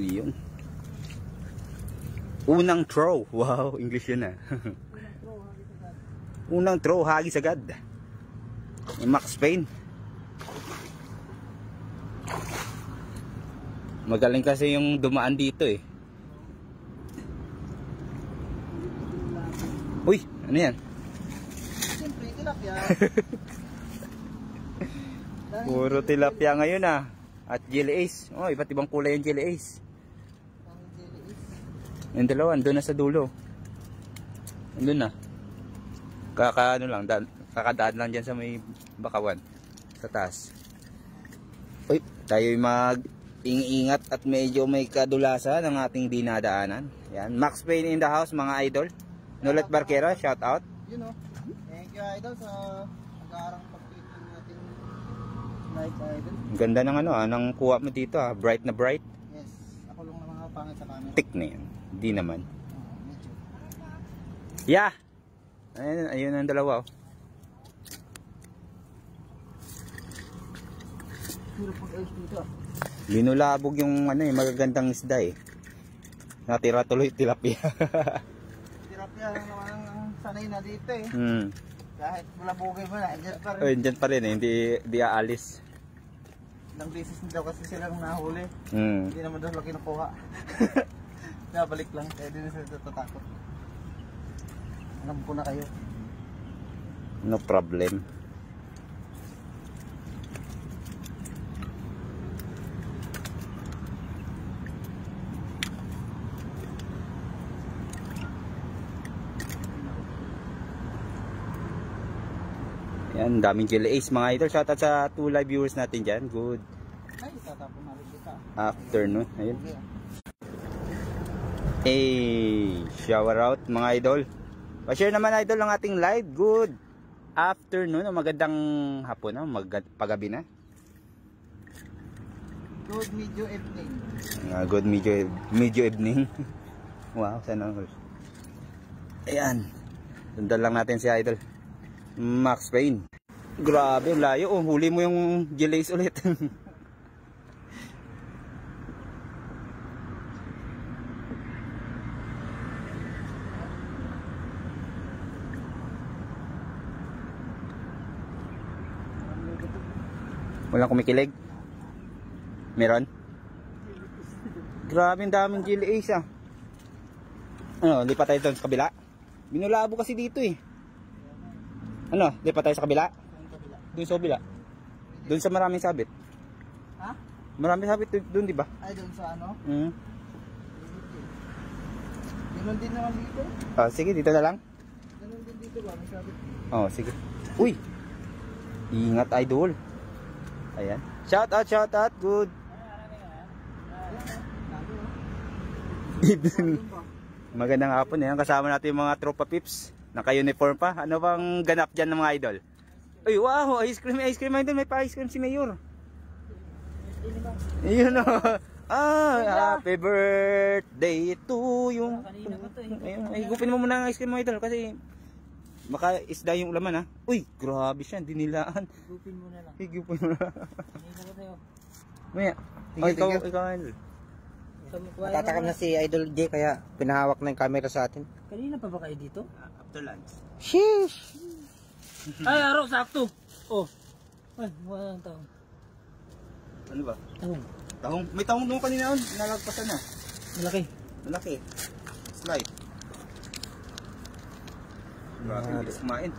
Yun. Unang throw. Wow, English yun ah. Unang throw, hagis agad. Max Payne. Magaling kasi yung dumaan dito eh. Uy, ano yan? Siyempre, tilapia. Puro tilapia ngayon ah. At jelly ace. Oh, iba't ibang kulay yung jelly ace. Yung dalawa, doon na sa dulo. Doon na. Ano lang, kakadaan lang dyan sa may bakawan. Sa taas. Uy, tayo mag-ingat at medyo may kadulasan ng ating dinadaanan. Yan, Max Payne in the house mga idol. Nulet Barquera, shout out. You know, thank you idol sa nag-aarang pagtitin natin live idol. Ganda ng ano ng kuha mo dito ah, bright na bright. Yes, ako lang ng mga pangit sa camera. Tik na yan, di naman. Medyo. Yeah! Ayun ang dalawa oh. Puro pag-ayos dito ah. Linulabog yung ano eh, magagandang isda eh. Natira tuloy tilapia. Tilapia lang naman ang sanay na dito eh. Kahit bulabugay mo na, dyan pa rin. Oh, dyan pa rin eh, hindi aalis. Ilang beses daw kasi silang nahuli. Hmm. Hindi naman daw laki nakuha. Nabalik lang, kaya din na sila tatakot. Alam ko na kayo. No problem. Yan, daming jelly ace mga idol. Shout out sa 2 live viewers natin dyan. Good Ay, tatapon namin dito. afternoon. Ayun. Hey, shower out mga idol. Pa-share naman idol ang ating live. Good afternoon. Magandang hapon na. Pagabi na. Good medyo evening. Good medyo evening. Wow, sana all. Ayan. Sundan lang natin si idol Max Payne. Grabe, layo. Oh, huli mo yung jellies ulit. Walang kumikilig? Meron? Grabe, ang daming jelly ace ah. Ano, lipat tayo doon sa kabila? Binulabo kasi dito eh. Ano, lipat tayo sa kabila? Doon sa kabila. Doon sa maraming sabit. Ha? Maraming sabit doon, di ba? Ay, doon sa ano? Hmm. Ganun din naman dito. Sige, dito na lang. Ganun din dito ba? May sabit. Sige. Uy! Ingat idol. Ayan. Shout out. Good. Magandang hapon yan. Kasama natin yung mga tropa pips. Naka-uniform pa. Ano bang ganap dyan ng mga idol? Uy, wow! Ice cream idol. May pa-ice cream si Mayor. Yun o. Happy birthday to you. Ayun, higupin mo muna ang ice cream idol kasi baka isda yung ulaman ha. Uy, grabe siya. Dinilaan. Higupin mo na lang. Higupin mo na. Maya. Ikaw idol. Natatakam na si Idol J kaya pinahawak na yung camera sa atin. Kanina pa ba kayo dito? After lunch. Sheesh! Ay, araw, sakto. Oh. Ay, mukha ng taong. Ano ba? Taong. Tahong. May tahong doon kanina on. Nalagpasan na. Malaki. Malaki. Slide. Grabe, bilis kumain.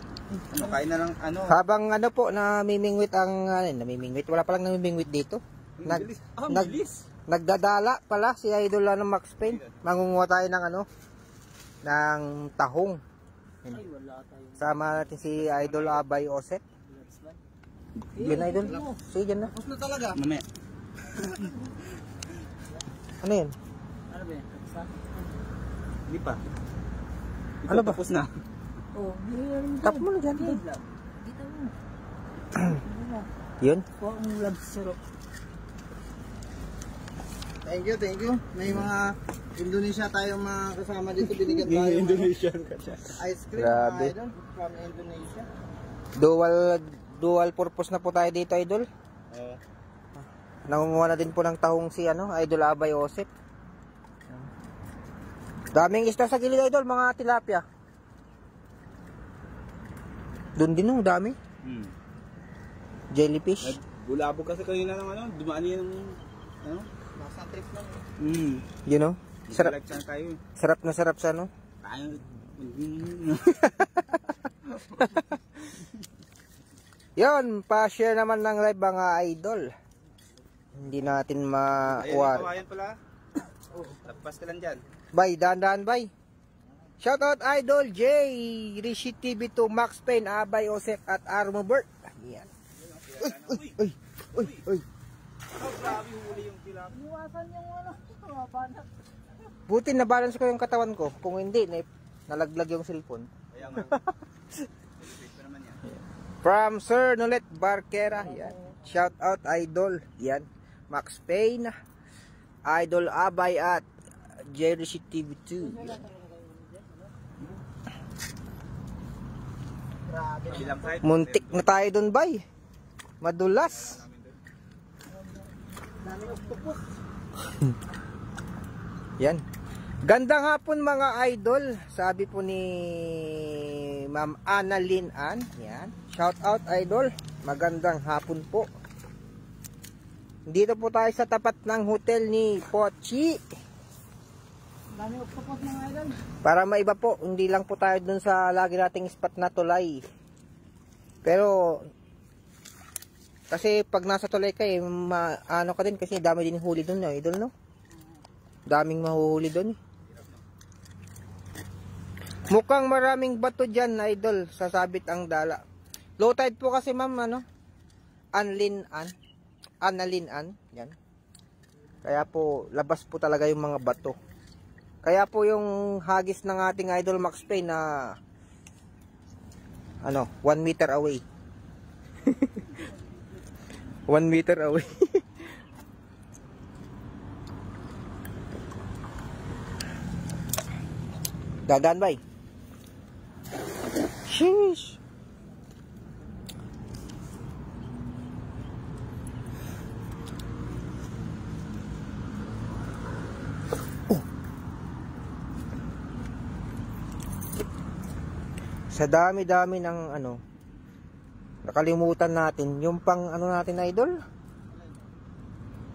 Ano, kain na lang ano. Habang ano po, namimingwit ang, namimingwit, wala palang namimingwit dito. Bilis. Nagdadala pala si Idol ng Max Payne. Mangunguha tayo ng ano, ng tahong. Ay, wala tayo. Sama natin si Idol Abay Oset. Yun Idol. Sige, dyan na. Tapos na talaga. Mamaya. Ano yun? Ano ba yan? Hindi pa. Ano ba? Tapos na. Oh, Tap mo na dyan. dito mo. Yun? Kuha ang labs syrup. Thank you. May mga Indonesia tayong mga kasama dito. Binigyan tayo. Indonesian ka siya. Ice cream. Grabe. Idol from Indonesia. Dual purpose na po tayo dito, Idol. Nangunguha na din po ng tahong si Idol Abay Osep. Daming isda sa gilid idol, mga tilapia. Doon din oh, dami. Jellyfish. Bulabog kasi kanina ng ano, dumaan yan ng ano? Nasa trip lang. You know? Sarap. Like saan tayo. Sarap na sarap sa ano? Tayo. Yon, pa-share naman ng live mga idol. Hindi natin Ayan, ma-war. kawayan pala. Tagpas ka lang dyan. Bye, dahan-dahan bye. Shoutout Idol J, Rishi TV2, Max Payne, Abay Osek at Armobert. Ayan. Uy. Grabe huli yung tilapia. Iwasan yung ano, mabanat. Buti na balance ko yung katawan ko. Kung hindi, nalaglag yung cellphone. Kaya nga. Ito naman yan. From Sir Nolet Barquera. Yan. Shout out Idol. Yan. Max Payne, Idol Abay at Jerry TV2. Bilang side. Muntik na tayo dun, bay. Madulas. Yan. Gandang hapon mga idol. Sabi po ni Ma'am Annalyn Ann. Yan. Shout out idol. Magandang hapon po. Dito po tayo sa tapat ng hotel ni Pochi. Dami octopus mga idol. Para maiba po, hindi lang po tayo dun sa lagi nating spot na tulay. Pero kasi pag nasa tulay ka ano ka din kasi dami din huli dun, idol, no? Daming mahuhuli dun. Mukhang maraming bato dyan, idol, sasabit ang dala. Low tide po kasi, ma'am, ano? Annalyn Ann, yan. Kaya po, labas po talaga yung mga bato. Kaya po yung hagis ng ating idol Max Payne na 1 meter away. 1 meter away. Dagan bay. Sheesh. Sa dami-dami ng nakalimutan natin yung pang natin idol,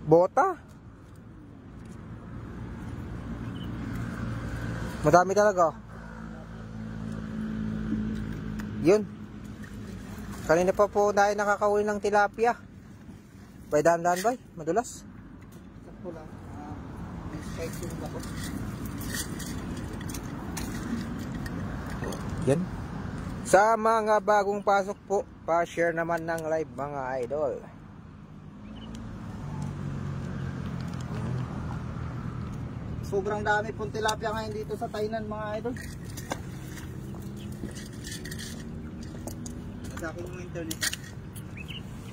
bota. Madami talaga. Yun, kanina pa po tayo nakakauwi ng tilapia. Bay, dahan-dahan bay, madulas. Sakto lang. Next yung ako. Yan. Sa mga bagong pasok po, pa-share naman ng live mga idol. Sobrang dami pong tilapia ngayon dito sa Tainan mga idol. Sa akin yung internet.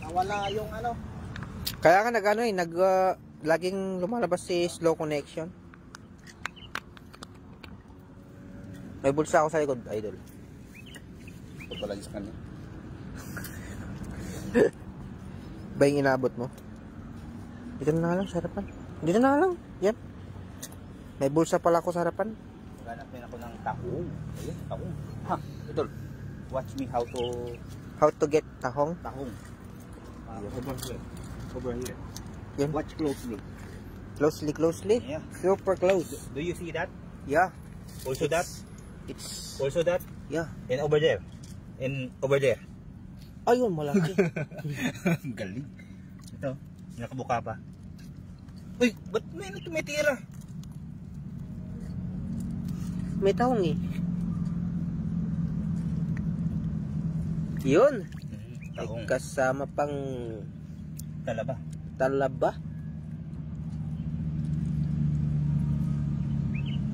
Nawala yung Kaya nga laging lumalabas si slow connection. May bulsa ako sa likod, idol. Ito pala sa kanya. Ba yung inabot mo? Dito na lang sa harapan. Dito na lang. Yan. May bulsa pala ako sa harapan. Maghanapin ako ng tahong. Ayun, tahong. Ha, idol. Watch me how to get tahong. tahong. Over here. Over here. Yan. Watch closely. Closely. Yeah. Super close. Do you see that? Yeah. Also that? It's Also that? yeah. And over there. And over there. Ayun, malaki. Galing. Ito, nakabuka pa. Uy, ba't may tumitira? May tahong eh. Yun. Tahong. May kasama pang Talaba. talaba.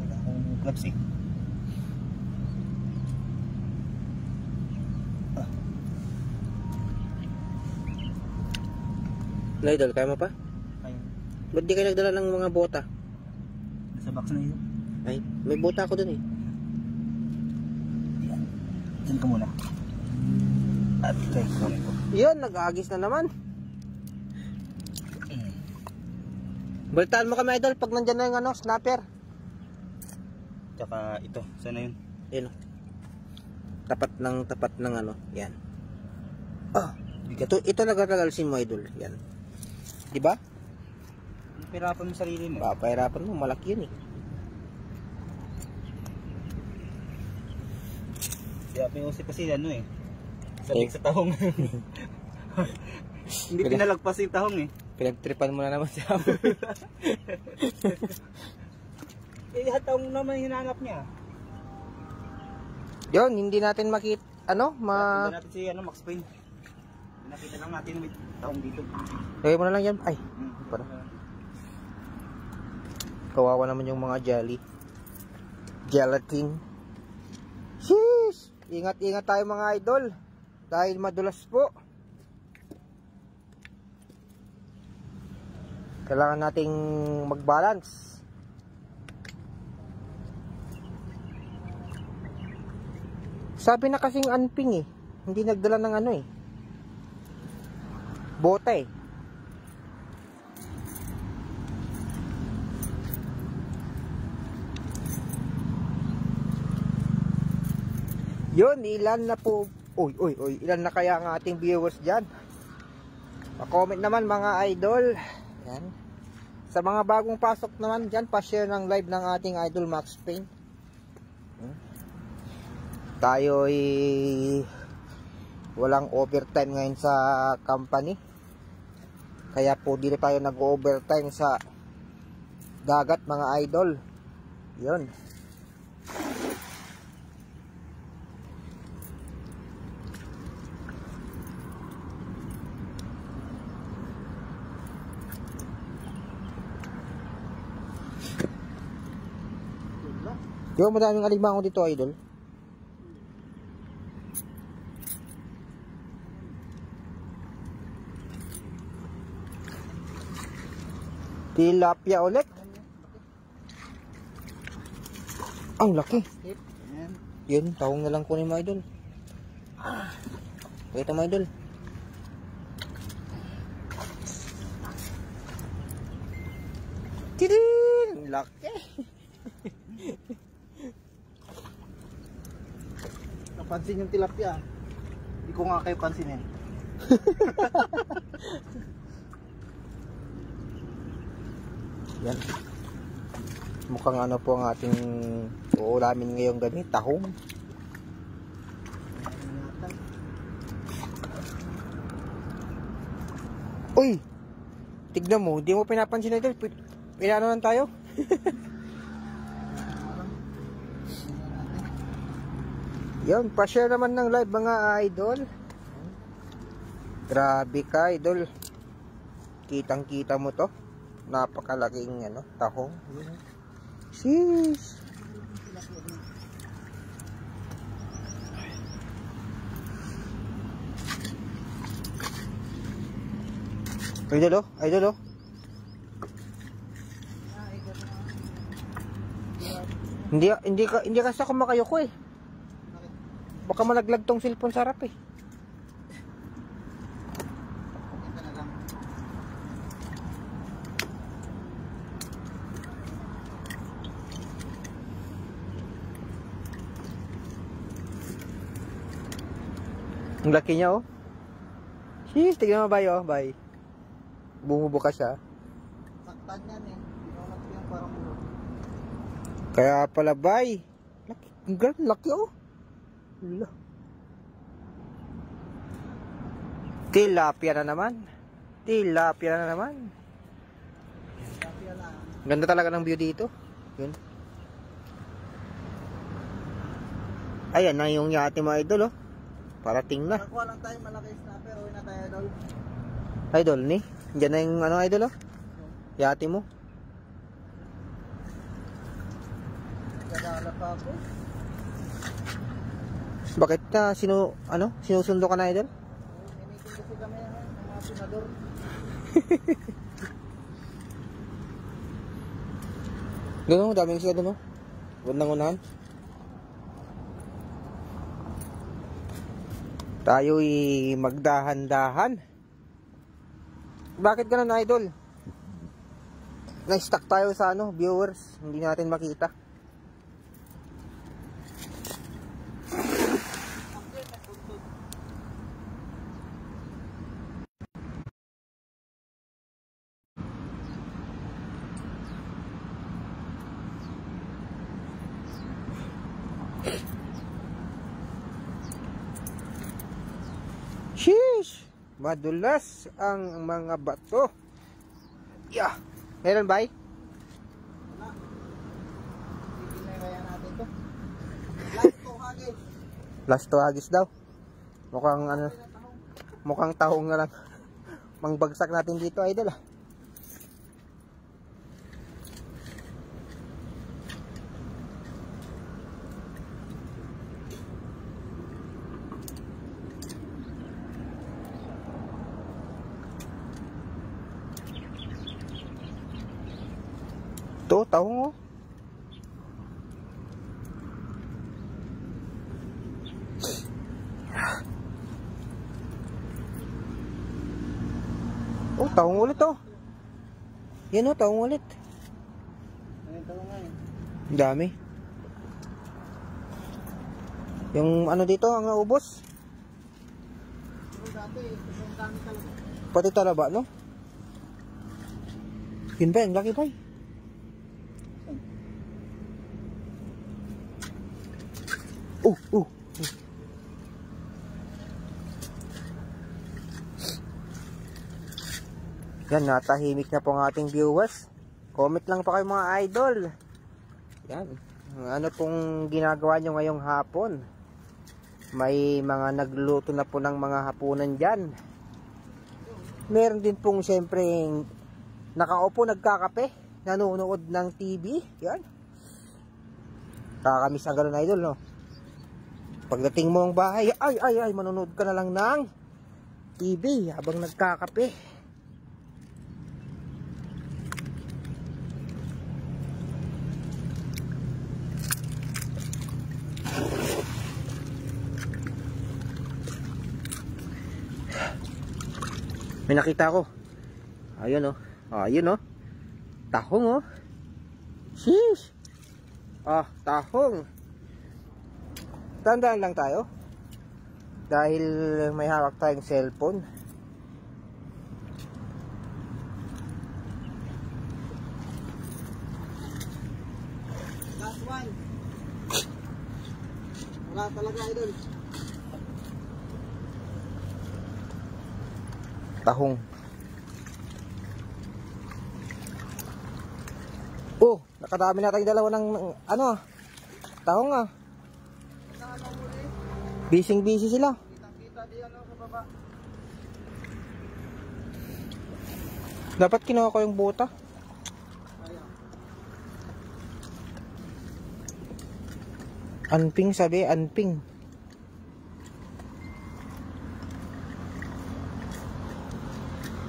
Wala akong gloves eh. Idol, kaya mo pa? Ayun. Ba't di kayo nagdala ng mga bota? Nasa box na yun. Ay, may bota ako dun eh. Yan. Diyan ka muna. At try ko ko. Yun, nag-aagis na naman. Balitaan mo kami idol pag nandyan na yung snapper. Tsaka ito, sana yun? Yun. Tapat ng ano, yan. Ah, ito nagkakalasin mo, idol. Yan. Diba? Pirapan mo sarili mo. Papahirapan mo, malaki yun eh. Kaya piusip kasi ano eh. Sabik sa tahong. Hindi pinalagpas yung tahong eh. Pinagtripan mo na naman siya. Tahong naman hinanap niya. Yun, hindi natin makita, ano, Hindi natin si Max Payne. Nakita lang natin may tahong dito. Lagay mo na lang yan. Ay, para. Kawawa naman yung mga gelatin. Sheesh! Ingat-ingat tayo mga idol. Dahil madulas po. Kailangan nating mag-balance. Sabi na kasing anping eh. Hindi nagdala ng ano eh. Bota eh. Yun, ilan na po. Uy, ilan na kaya ang ating viewers dyan? Pa-comment naman mga idol. Yan. Sa mga bagong pasok naman dyan, pa-share ng live ng ating idol Max Payne. Tayo ay walang overtime ngayon sa company. Kaya po dito tayo nag-overtime sa dagat mga idol. Yun. Di ba madaming alimango dito idol? Tilapia ulit. Ang laki. Yun, tahong na lang kunin mo idol. Pakita mo idol. Tidin! Laki. Napansin yung tilapia. Hindi ko nga kayo pansinin. Yan. Mukhang ano po ang ating uulamin ngayong gabi, tahong. Uy! Tignan mo, hindi mo pinapansin na ito. Pinano lang tayo? Yan, pa-share naman ng live mga idol. Grabe ka idol. Kitang kita mo to. Napakalaking ano, tahong. Sheesh. Idol oh, idol oh. Hindi kasi ako makayoko eh. Baka malaglag tong cellphone sa harap eh. Ang laki niya oh. Sheesh, tignan mo bay oh, bay. Bumubuka siya. Saktan yan eh. Pinunod ko yung parang bulo. Kaya pala bay. Laki, ang laki oh. Hala. Tilapia na naman. Tilapia na naman. Tilapia lang. Ganda talaga ng view dito. Yun. Ayan na yung yate mga idol oh. Parating na. Nakuha lang tayo malaki snapper. Uwi na tayo idol. Idol ni. Diyan na yung ano idol oh. Yate mo. Nagdala pa ako. Bakit ka sinusundo ka na idol? Mimitin kasi kami ng mga senador. Doon oh, daming sila doon oh. Unang-unahan. Tayo'y magdahan-dahan. Bakit ganun idol? Na-stuck tayo sa ano, viewers, hindi natin makita. Madulas ang mga bato. Yeah. Meron ba? Kaya natin to. Last to hagis daw. Mukhang ano, mukhang tahong na lang. Mangbagsak natin dito, idol ah. Ito, tahong oh. Oh, tahong ulit oh. Yan oh, tahong ulit. Ayun, tayo nga yun. Ang dami. Yung ano dito, ang ubos. Pero dati, sobrang dami talaga. Pati talaba, no? Yun ba, ang laki ba? Oh. Yan, natahimik na po ang ating viewers. Comment lang pa kayo mga idol. Yan. Ano pong ginagawa nyo ngayong hapon? May mga nagluto na po ng mga hapunan dyan. Meron din pong siyempre nakaupo, nagkakape, nanonood ng TV. Yan. Kakamiss ang ganun idol, no? Pagdating mo ang bahay, ay, manonood ka na lang ng TV habang nagkakape. May nakita ko. Ayun oh. Ayun oh. Tahong oh. Sheesh. Tahong. Tandaan lang tayo. Dahil may hawak tayong cellphone. Last one. Wala talaga idol. Tahong. Oh, nakadami na tayong dalawa ng ano, tahong ah. Busy sila. Kita di ano sa baba. Dapat kinuha ko yung buta. Anping sabi, anping.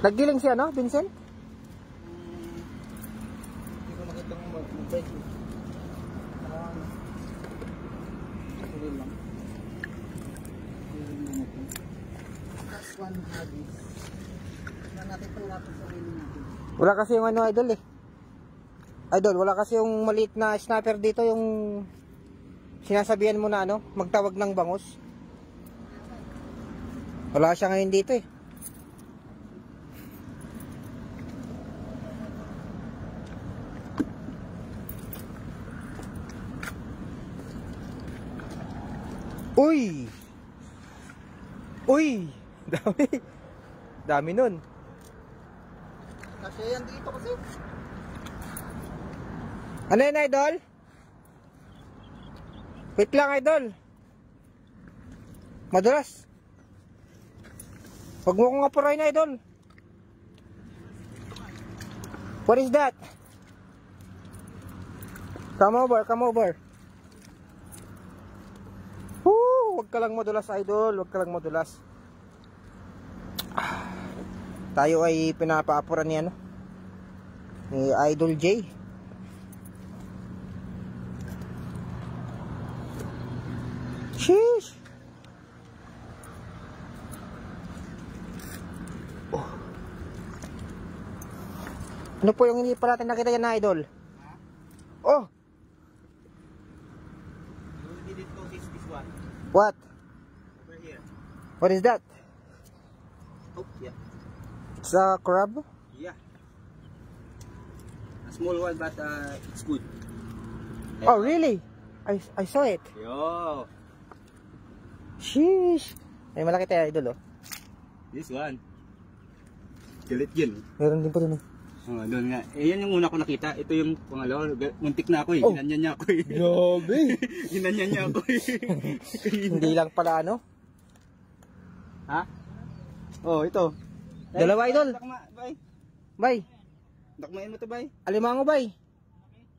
Naggiling siya, no, Vincent? Hindi ko makita kung mag-break. Sige lang. Last one hagis. Wala natin panglapan sa sarili natin. Wala kasi yung ano, idol eh. Idol, wala kasi yung maliit na snapper dito, yung sinasabihan mo na ano, magtawag ng bangus. Wala siya ngayon dito eh. Uy! Dami. Dami nun. Kasi yan dito kasi. Ano yun, idol? Wait lang, idol. Madulas. Huwag mo kong apurayin, idol. What is that? Come over. Huwag ka lang madulas, idol. Huwag ka lang madulas. Tayo ay pinapaapuran ni ano, ni Idol J. Sheesh. Ano po yung hindi pa natin nakita yan na idol? Oh! We did notice this one. What? Over here. What is that? Oh, yeah. It's a crab? Yeah. A small one, but it's good. Oh, really? I saw it. Yo. Sheesh. Ay, malaki tayo idol oh. This one. Galit yun. Meron din pa dun. Oh, doon nga. Eh, yan yung una ko nakita. Ito yung pangalawa. Muntik na ako eh. Oh. Ginanyan niya ako eh. Grabe. Ginanyan niya ako eh. Hindi lang pala ano. Ha? Oh, ito. Dalawa, idol. Dakma, bay. Bay, Dakmain mo to, bay. alimango bay.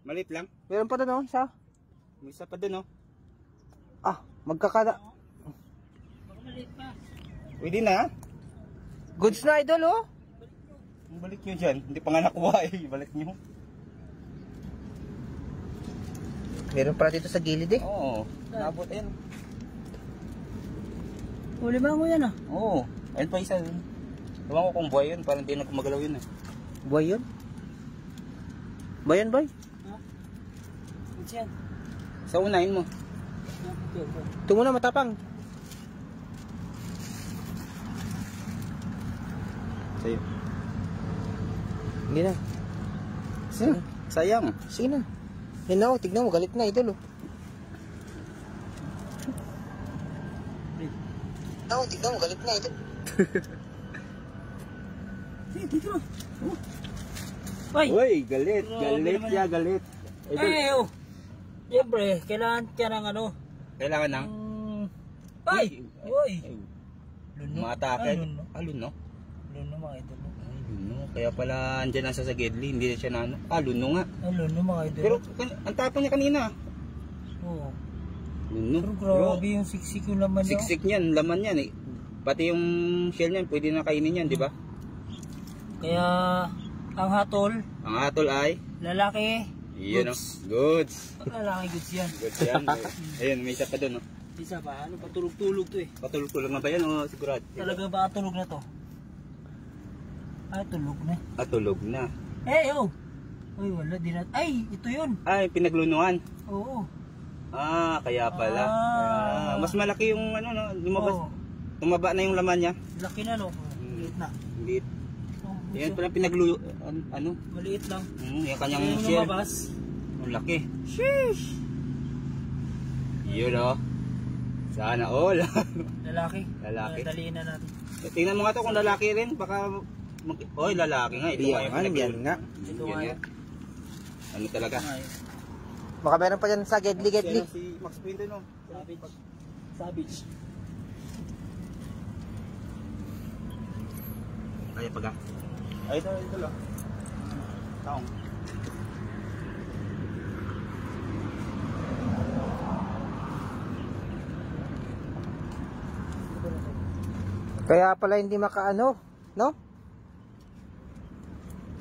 Malit lang. Meron pa dun, oh, isa. May isa pa dun, oh. Ah, magkakada. Pwede na. Goods na, idol, oh. Balik nyo dyan. Hindi pa nga nakuha eh. Balik nyo. Meron pala dito sa gilid eh. Oo. Nabot, ayan. Huli ba mo yan ah? Oo. Ayun pa isa. Ewan ko kung buhay yun. Parang hindi na kumagalaw yun eh. Buhay yun? Bayan, bay? What's yan? Sa unahin mo. Ito muna, matapang. Sa'yo. Hindi na. Sayang. Sige na. Yan na, oh. Tignan mo, galit na, idol, oh. Oh, tignan mo, galit na, idol. Sige, dito na. Ay! Uy, galit. Grabe Galit naman ya, galit. Ay, oh. Siyempre, kailangan ka ng ano. Kailangan ng... Ay! Uy! Matake. Luno. Alun, no? Luno mga idol. Ay, luno. Kaya pala andyan nasa sa Gedli. Hindi na siya na ano. Ah, luno nga. Luno mga idol. Pero ang tapang niya kanina. Oo. Luno. Pero grabe yung siksik yung laman niya. Siksik niyan. Laman niyan eh. Pati yung shell niyan. Pwede na kainin yan, di ba? Kaya, ang hatol, Ang atol ay... lalaki, Iyon, goods. Goods. Lalaki goods yan. Goods yan. Ayun, may isa pa doon. Oh. Isa pa, ano, patulog-tulog to eh. Patulog-tulog na ba yan o sigurado? Talaga ba tulog na to? Ay, tulog na. Ah, tulog na. Eh, oh! Uy, wala din na. Ay, ito yun. Ay, pinaglunuan. Oo. Ah, kaya pala. Ah. Mas malaki yung ano, no? Lumabas. Oo. Tumaba na yung laman niya. Laki na, no? Maliit na. Liit. Oh, Yan so, pala ano? maliit lang. Yung kanyang Yung shell. lumabas. Ang laki. Sheesh! Yun o. Sana all. Lalaki. Lalaki. Daliin na natin. Tingnan mo nga to kung lalaki rin. Baka... Oy, lalaki nga. Ito Yan, yan nga. Ito Yan nga. nga. Ano talaga? Ay, Baka meron pa dyan sa gedli-gedli. Si Max Pinto, no? savage. Savage. Kaya pag ay, ito lang. Taong. Kaya pala hindi makaano, no?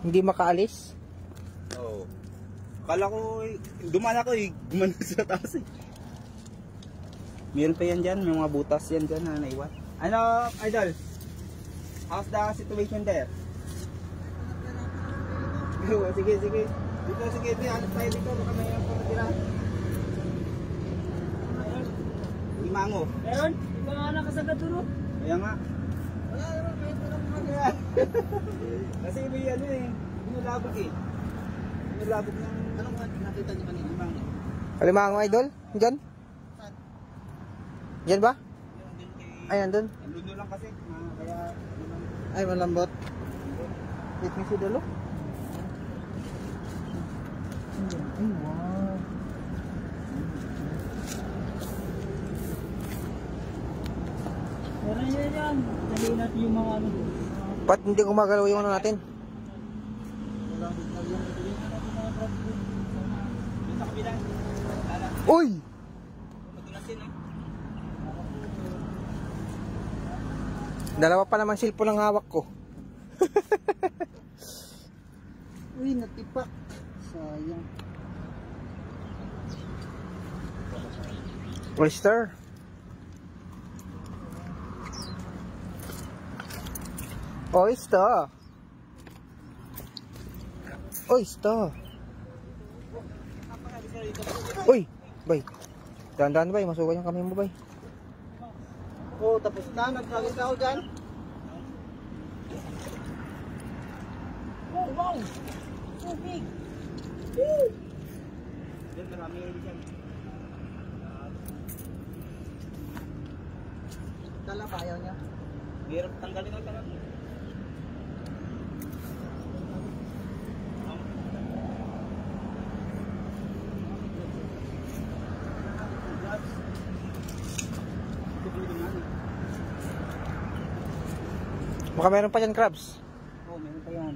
Hindi makaalis. Oo. Akala ko, dumaan ako eh. Gumanon sa taas eh. Meron pa yan dyan, may mga butas yan dyan na naiwan. Ano, idol? How's the situation there? Sige, sige. Dito, sige, dito. Alas tayo dito. Baka may pagkatira. Limango. Meron? Iba nga nakasagad doon. Kaya nga. Kasi may ano eh. Inulabog eh. Inulabog ng... Anong nakita niyo kanina? Limango. Alimango, idol? Diyan? Diyan ba? Ay, nandun. Ang lundo lang kasi. Kaya... Ay, malambot. Wait me si Dolo. Ay, wow. Meron yan yan. Daliin natin yung mga ano. Ba't hindi gumagalaw yung ano natin? Sa kabila. Uy! Magulasin eh. Dalawa pa naman cellphone ang hawak ko. Uy, natipak. Sayang. Oyster. Oyster. Oyster. Uy, bay. Dahan-dahan bay, masuka yung kamay mo bay. Oh, tapos na. Nagkagit ako dyan. Oh, wow! So big! Diyan marami dyan. Dala pa, ayaw niya. Hirap tanggalin ang tanong. Baka meron pa dyan crabs. Oo, meron pa yan.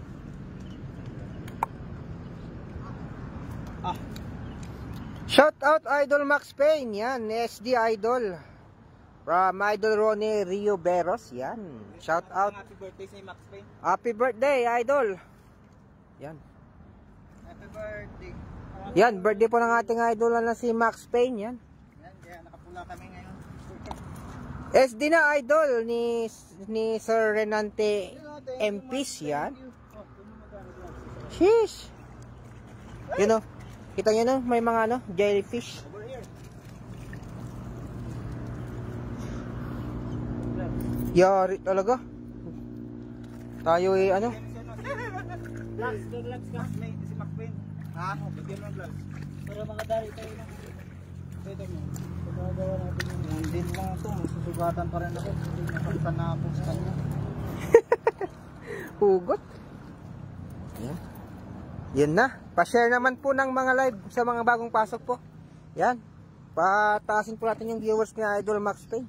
Shout out Idol Max Payne, yan, SD Idol. From Idol Ronnie Rio Beros, yan. Shout out. Happy birthday sa Max Payne. Happy birthday, Idol. Yan. Happy birthday. Yan, birthday po ng ating idol na si Max Payne, yan. Yan, kaya nakapula kami ngayon. SD na idol ni Sir Renante MPs, yan. Sheesh. Yun o. Kita nyo no, may mga ano, jellyfish. Over here. Yari talaga. Tayo eh, ano. Relax ka. Si Max Payne. Ha? Bigyan mo ng vlog. Para makadari tayo na. Ito mo. Pagkagawa natin yung... Yan din lang ito. Susugatan pa rin ako. Hindi nakalitan na ako sa kanya. Hugot. Yan. Yan na. Pa-share naman po ng mga live sa mga bagong pasok po. Yan. Pataasin po natin yung viewers ni Idol Max Payne.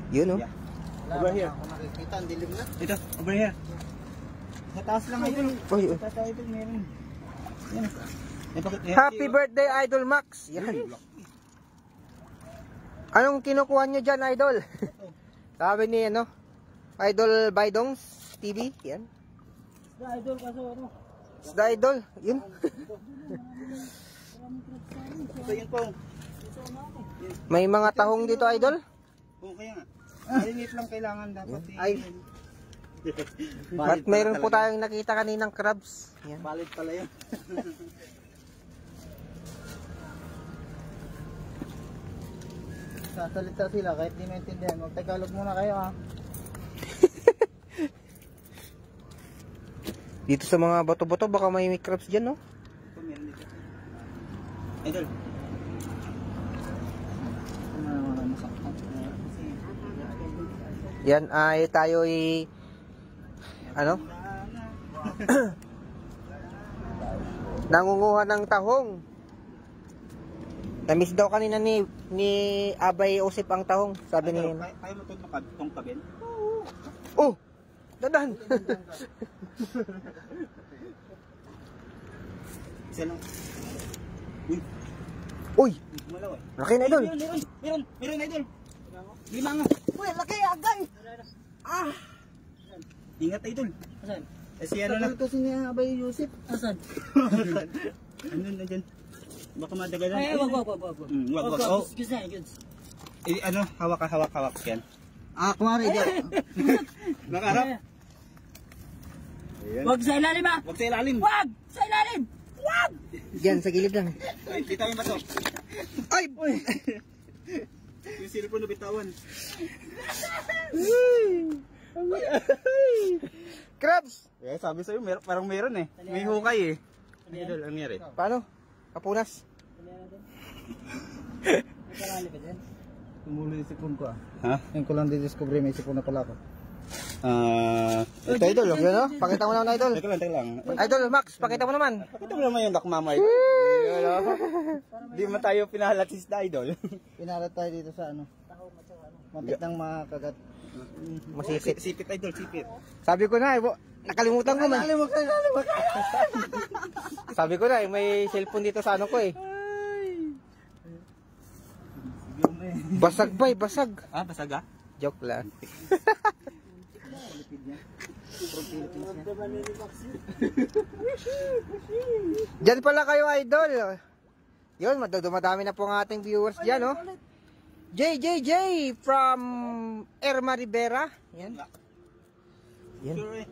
Yun oh. Yeah. Over here. Ako nakikita, ang dilim na. Ito, over here. Sa taas lang idol. Uy, uy. Sa taas idol, meron. Yan. Happy birthday Idol Max. Yan. Anong kinukuha nyo dyan Idol? Sabi ni ano, Idol Baidongs TV. Yan. Isda idol kaso ano. Isda Idol. Yun. Ito yun po. May mga tahong dito Idol. Oo, kaya nga. Malinit lang kailangan dapat. Ay. At mayroon po tayong nakita kaninang crabs. Yan. Valid pala yun. Sasalita sila kahit di maintindihan. Mag-Tagalog muna kayo ha. Dito sa mga bato-bato baka may crabs dyan no? Ito meron dito. Idol. Yan ay tayo ano? Nangunguha ng tahong. Namiss daw kanina ni Abay Usip ang tahong, sabi ni. Kaya mo itong kabin? Oh! Dadan! Isa lang. Uy! Uy! Malaw eh. Laki na idol! Meron idol! Lima nga! Uy, laki agay! Ah! Ingat idol! Asan? Si ano na? Kasi niya Abay Yusip. Asan? Ano na dyan? Baka madagalan. Ay, wag. Wag. Oh. Excuse na, excuse. Ano? Hawak yan. Ah, kumari dyan. Nakaharap. Wag sa ilalim ah! Wag sa ilalim. Wag! Sa ilalim! Wag! Diyan sa gilid lang. Ay, bitaw yung bato. Ay! Yung silipon na bitawan. Crabs! Eh, sabi sa'yo, parang meron eh. May hukay eh. Idol, ang nangyari? Paano? Kapunas? May karali ka dyan? Tumulo yung sipon ko ah. Ha? Ngayon ko lang didiscover may sipon na pala ako. Ito idol, yun no? Pakita mo naman idol. Teka lang. Idol Max, pakita mo naman. Pakita mo naman yung lakmama ito. Di mo tayo pinahalat si idol. Pinarat tayo dito sa ano. Mapit ng makagat. Masipit. Sipit idol, sipit. Sabi ko na, nakalimutan ko man. Sabi ko na, may cellphone dito sa ano ko eh. Basag ba basag. Ah, basag ah? Joke lang. Diyan pala kayo idol. Yun, dumadami na po ang ating viewers dyan, no? JJJ from Erma Rivera. Yan. Yan. Sure eh.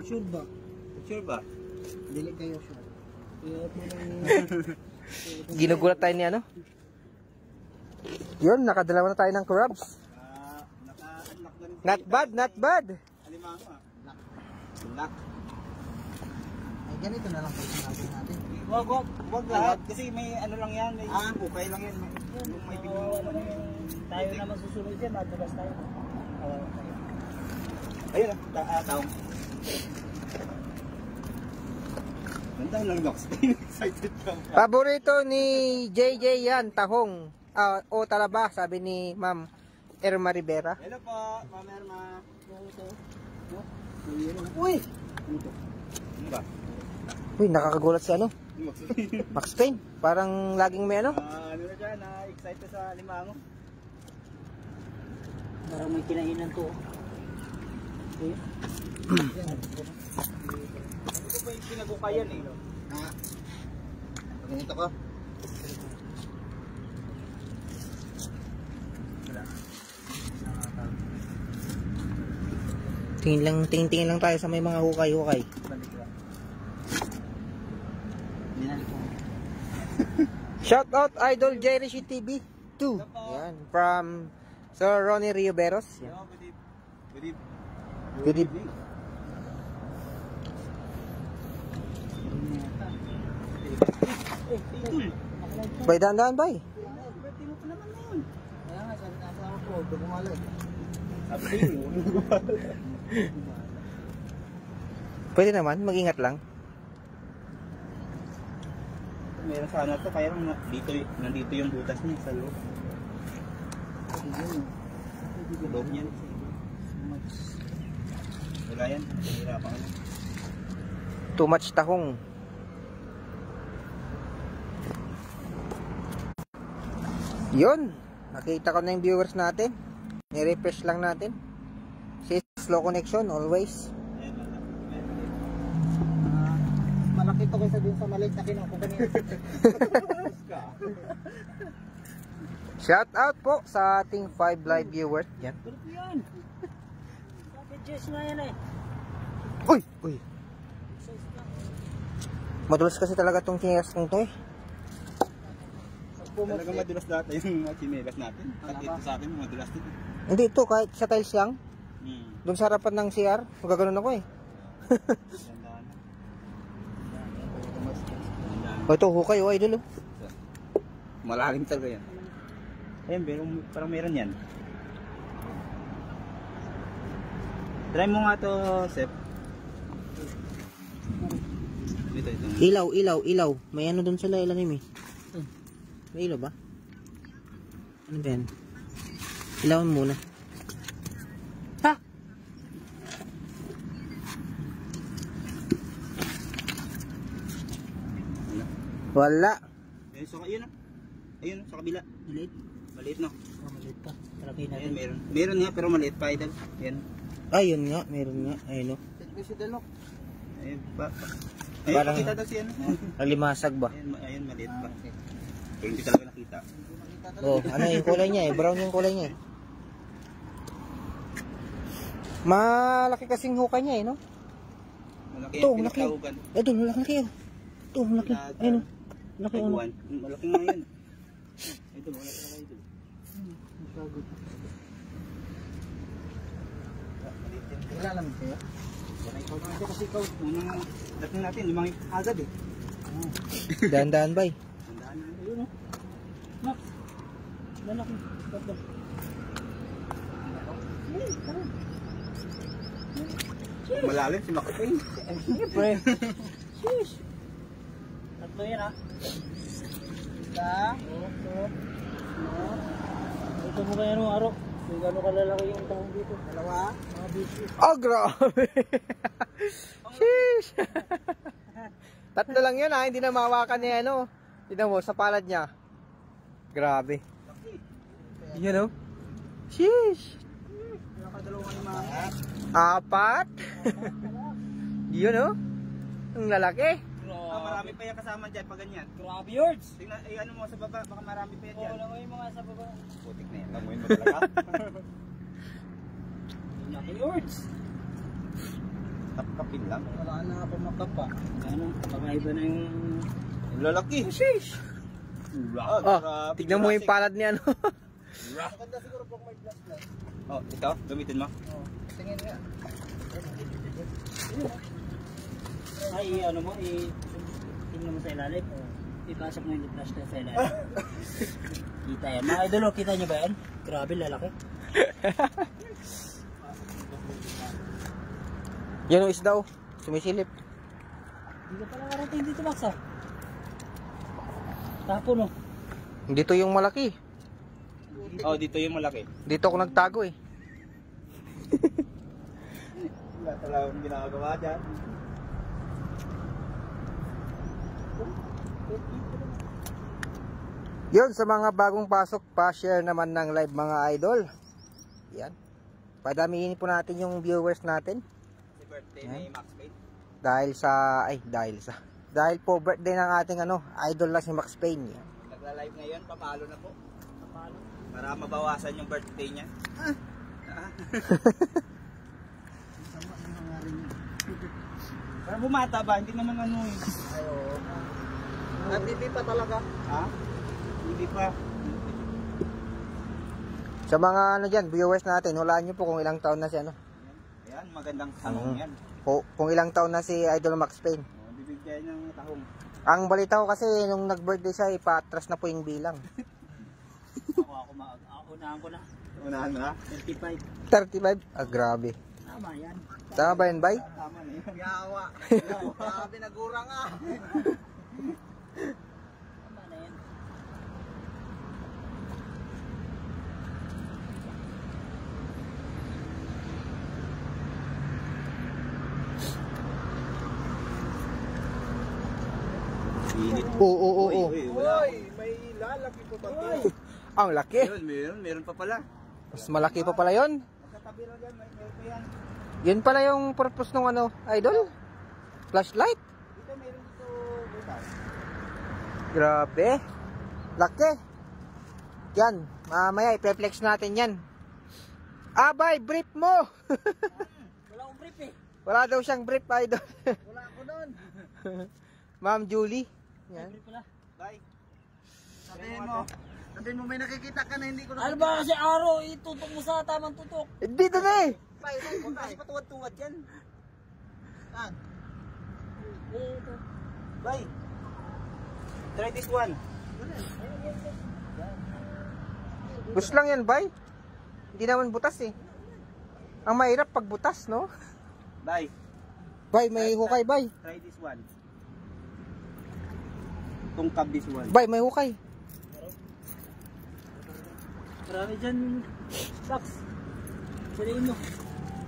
Sure ba? Sure ba? Dili kayo sure. Ginugulat tayo ni ano? Yun, nakadalawa na tayo ng crabs. Naka-unlock na rin. Not bad, not bad. Alimango ah. Lock. Ay, ganito na lang pag sinabi natin. Wag lahat. Kasi may ano lang yan. May hukay lang yan. Kawawa naman yung tayo na masusunod dyan, madulas tayo. Kawawa tayo. Ayun ah, taong. Ganda lang box. Excited ka. Paborito ni JJ yan, tahong. O talaba, sabi ni Ma'am Erma Rivera. Hello po, Ma'am Erma. Uy! Ano ba? Uy, nakakagulat si ano? Max Payne. Parang laging may ano? Ano na dyan, excited sa limango. Parang may kinainan to. Ano ba yung pinagukayan eh? Ganito ko. Tingin lang tayo sa may mga hukay-hukay. Shout out Idol Jerishi TV 2. Yan, from Sir Ronnie Rioberos. Yan. Good evening. Bay, daan-daan, bay. Kaya nga, sabi na asawa ko, huwag kumalag. Pwede naman, mag-ingat lang. Meron sana to, kaya dito, nandito yung butas niya sa loob. Loob niyan. Wala yan, hirapan ka na. Too much tahong. Yun, nakita ko na yung viewers natin. Ni-refresh lang natin. Si slow connection always. Malaki to kaysa dun sa maliit na kinuha kanina. Shout out po sa ating 5 live viewers. Yan. Pero po yan. Bakit Jess nga yan eh? Uy! Uy! Madulas kasi talaga tong chinelas kong to eh. Talaga madulas data yung mga chinelas natin. At ito sa akin, madulas dito. Hindi ito, kahit sa tiles lang. Hmm. Doon sa harapan ng CR, magaganon ako eh. O ito, hukay o idol oh. Malalim talaga yan. Ayun, parang meron yan. Try mo nga to, Sep. Ito. Ilaw. May ano doon sila ilalim eh. May ilaw ba? Ano ba yan? Ilawan muna. Ha? Wala. Ayun, so, ayun, sa kabila. Maliit? Maliit no? Oh, maliit pa. Talaki na Ayun, meron. Meron nga, pero maliit pa, idol. Ayun. Ayun nga, meron nga. Ayun o. Si Delok. Ayun, ayun, Parang- nakita daw siya, no? Nalimasag ba? Ayun, maliit pa. Pero hindi talaga nakita. Oh, ano yung kulay niya eh. Brown yung kulay niya eh. Malaki kasing hukay niya eh, no? Malaki Ito, yung malaki. pinagtahugan. Ito, malaki oh. Ito, malaki. Ayun oh. Malaki ano. Taguan. Malaki nga yan. Ito, malaki na ito. Wala lang siya. Kasi ikaw, unang dating natin, limang agad eh. Daan-daan bay. Tandaan na. Ayun oh. Max. Lalaki. Tatlo. Malalim si Makapay. Siyempre. Sheesh. Tatlo yan ah. Isa. Ito mo kaya nung araw. Kung gano'n kalalaki yung tahong dito. Dalawa. Mga bisyo. Oh, grabe. Sheesh. Tatlo lang yun ha. Hindi na mahawakan niya ano. Tignan mo, sa palad niya. Grabe. Yan oh. Sheesh. Nakadalawang limango. 4. Yun oh. Ang lalaki. Marami pa yan kasama dyan pag ganyan. Grabe yards. Tingnan, ano mo sa baba, baka marami pa yan Oo, dyan. lang yung mga sa baba. Putik na yan, lamuin mo talaga. Laki yards. Kapkapin lang. Wala na ako makapa. Ano, kakaiba na yung... Ang lalaki. Sheesh! Oh, tignan mo yung palad niya no. Maganda siguro pag may flashlight. Oh, ito, gamitin mo. Tingin nga. Ay, ano mo, tingnan mo sa ilalim. Ipasok mo yung flashlight sa ilalim. Kita yan. Mga idol, kita nyo ba yan? Grabe, lalaki. Yan ang isda, oh. Sumisilip. Hindi ka pala karating dito, Max, ah. Tapon, oh. Dito yung malaki. Oh, dito yung malaki. Dito ako nagtago, eh. Wala talagang ginagawa dyan. Yun, sa mga bagong pasok, pa-share naman ng live mga idol. Yan. Padamihin po natin yung viewers natin. Si birthday ni Max Payne. Dahil po birthday ng ating idol na si Max Payne. Yan. Nagla-live ngayon, papalo na po. Papalo. Para mabawasan yung birthday niya. Para bumata ba? Hindi naman eh. Hindi pa talaga. Ha? Hindi pa. Sa mga dyan, viewers natin, hulaan nyo po kung ilang taon na si Ayan, magandang tanong yan. Kung ilang taon na si Idol Max Payne. Bibigyan ng tahong. Ang balita ko kasi, nung nag-birthday siya, ipatras na po yung bilang. Unahan ko na. Unahan na? 35. 35? Ah, grabe. Tama yan. Tama ba yan, bay? Tama na yun. Yawa. Grabe nagurang ah. Tama na yan. Init. Oo. Uy, may lalaki po ba? Ang laki. Meron pa pala. Mas malaki pa pala yon. Magkatabi lang yan, may pa yan. Yun pala yung purpose ng Idol? Flashlight? Dito meron dito butas. Grabe. Laki. Yan. Mamaya, i-flex natin yan. Abay, brief mo! Wala akong brief eh. Wala daw siyang brief, Idol. Wala ako nun. Ma'am Julie. Yan. Brief pala. Bye. Sabihin mo may nakikita ka na hindi ko Ano ba kasi araw, itutok mo sa tamang tutok. Dito na eh. Kasi patuwad-tuwad yan. Saan? Ito. Bye. Try this one. Bus lang yan, bay. Hindi naman butas eh. Ang mahirap pag butas, no? Bye. Bay, may hukay, bay. Try this one. Tungkab this one. Bay, may hukay. Marami dyan, Max. Saliin mo.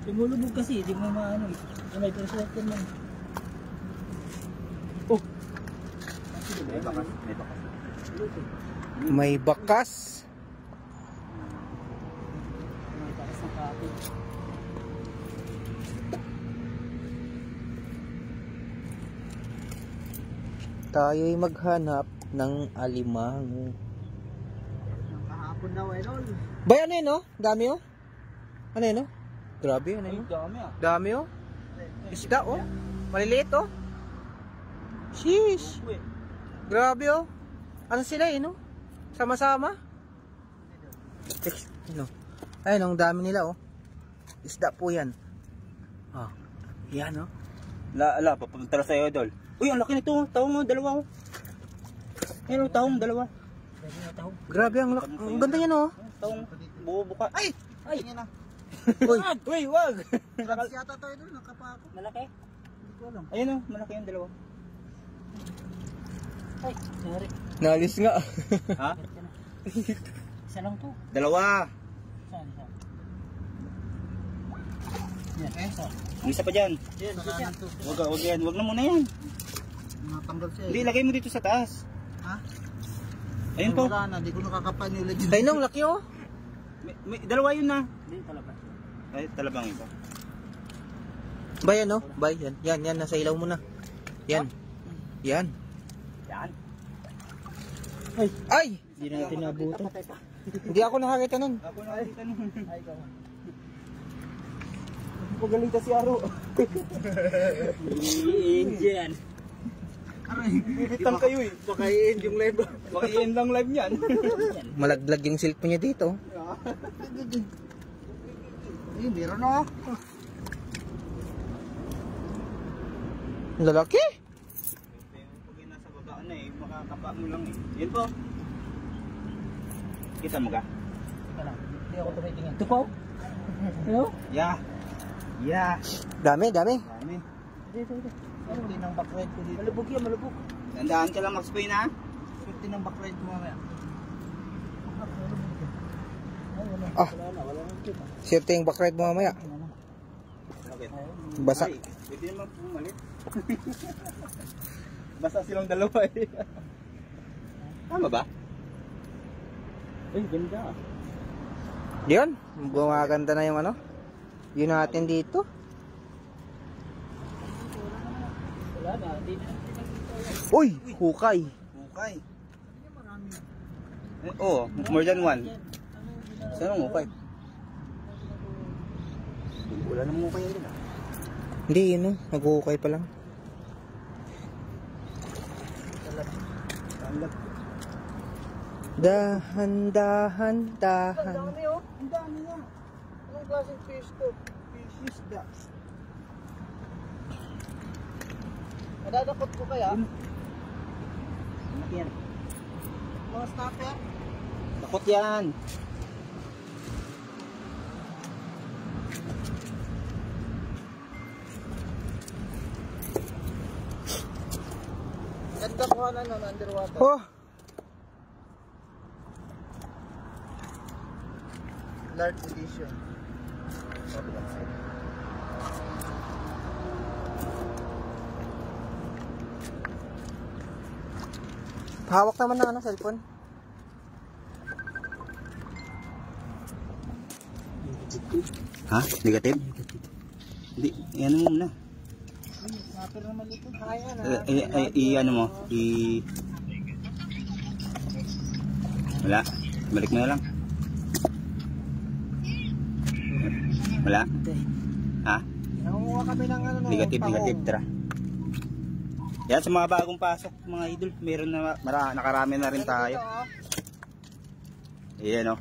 Lumulubog kasi, hindi mo maano eh. May perception mo. Oh, May bakas. May bakas. may bakas. May takas ng kapit. Tayo'y maghanap ng alimango. Kahapon daw idol. Bay, ano yun, oh? Dami, oh? Ano yun, oh? Grabe, ano Ay, yun? dami ah. Dami, oh. Isda, oh. Maliliit, oh. Sheesh. Uy. Grabe, oh. Ano sila, no? Sama-sama. Ano? Ayun, ang dami nila, oh. Isda po yan. Oh. Yan, oh. Papunta sa'yo, Idol. Uy, ang laki nito. Tahong mo, dalawa. Ayun, tahong, dalawa. Grabe, ang ganda yan, oh. Tahong, bubuka. Ay! Ay! Tingin na. Uy, Uy, wag! Drugs yata to idol. Nakapako. Malaki? Hindi ko alam. Ayun oh, malaki yung dalawa. Ay, sorry. nalis nga. Ha? Isa lang to. Dalawa. Saan? Yan, isa. Ang isa pa dyan. Yan, Sa isa. kanan to. Wag yan. Wag na muna yan. Natanggal siya Hindi, lagay mo dito sa taas. Ha? Ayun po. Wala na. Hindi ko nakakapanulit. Ay, nung laki, oh. May dalawa yun na. Hindi, talaba. Ay, talabang iba. Bay, ano? Bay, yan. Yan, nasa ilaw mo na. Yan. Yan. Yan. Ay! Hindi natin nabutan. Hindi ako nakakita nun. Ako na dito nun. Ay, ikaw. Pagalita si Aro. Indian. Bibitang kayo eh. Baka i-end yung live. Baka i-end lang live niyan. Malaglag yung cellphone niya dito. Eh, meron na. Lalaki? Pag nasa baba na eh, makakapa mo lang eh. Yan po. Kita mo ka? Teka lang, hindi ako tumitingin. Tupaw? Hello? Yeah. Yeah. Dami. Dami. Dito. Swerte ng backride ko dito. Malubog yan, malubog. Tandaan ka lang mag-spray na. Swerte ng backride ko mamaya. Ah, swerte yung backride mo mamaya. Bakit? Basa. Ay, pwede naman pumalit. Basta silang dalawa eh. Tama ba? Ay, ganda. Yun, gumaganda na yung ano. Yun natin dito. Wala na, hindi na. Uy, hukay. Hukay. Oo, more than one. Saan ang hukay? Wala nang hukay yun ah. Hindi, yun no. Nag-hukay pa lang. Dahan. Ang dami oh. Ang dami nga. Anong klaseng fish to? Fish da. Nadadakot ko kaya? Ano yan? Mga snapper? Takot yan. Ganda ko na nun, underwater. Oh, Large edition. hawak naman na ano, cellphone. Ha? Negative? Hindi, ano mo muna. Snapper naman ito. Kaya na. Ano mo? Wala. Balik mo na lang. Wala. Ha? Nangunguha kami ng ano. Negative. Tara. Yan sa mga bagong pasok, mga idol. Meron na, nakarami na rin tayo. Ayan o.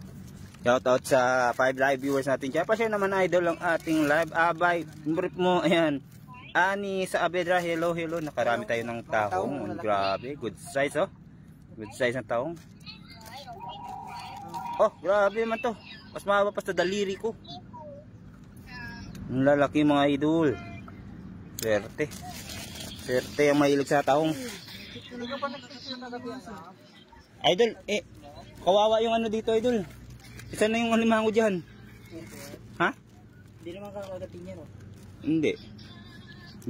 Shoutout sa 5 live viewers natin. Kaya pa-share naman idol ang ating live. Abay, brief mo. Ayan. Ani sa Abedra. Hello. Nakarami tayo ng tahong. Grabe. Good size oh. Good size ng tahong. Oh, grabe naman to. Mas mahaba pa sa daliri ko. Ang lalaki mga idol. Swerte ang mahilig sa tahong. Idol, kawawa yung ano dito idol. Isa na yung alimango dyan. Ha? Hindi naman kakagating yan, oh. Hindi.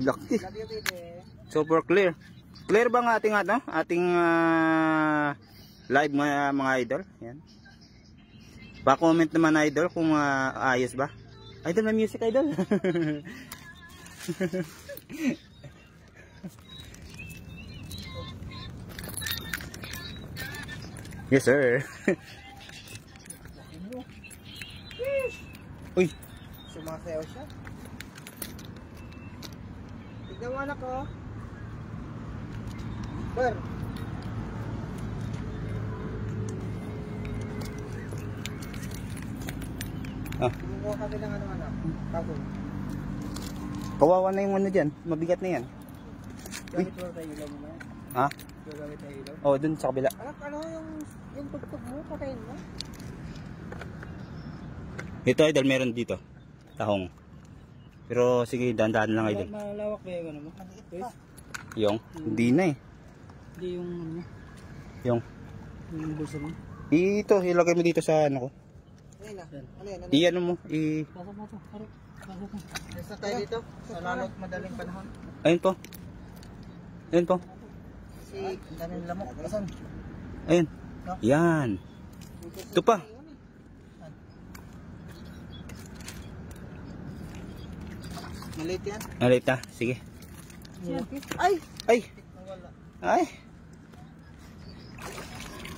Laki. Super clear. Clear ba ang ating ano? Ating live mga idol? Yan. Pa-comment naman idol kung ayos ba. Idol, may music idol. Yes sir. Uy. Sumasayaw siya. Tignan mo anak ko. Ber. Ah. Kumukuha kami ng ano anak. Tapos. Kawawa na yung ano dyan. Mabigat na yan. Gamit mo tayo ilaw mo na yan. Ha? Gamit tayo ilaw. Oh, dun sa kabila. Anak, ano yung tugtog mo? Patayin mo? Ito idol, meron dito. Tahong. Pero sige, dahan-dahan lang idol. Malawak ba yung ano mo? Yung? Hindi na eh. Hindi yung ano mo? Yung? Yung bulsa mo? Ito, ilagay mo dito sa ano ko. Ayun na. Ano yan? I-ano mo, Pasok mo ito. Harap. Pasok mo. Basta tayo dito. Sa lalot madaling panahon. Ayun po. Ayun po. Si daming lamok. Asan? Ayun. Yan. Ito pa. Maliit yan. Alita, sige. Ay! Ay! Nawala. Ay!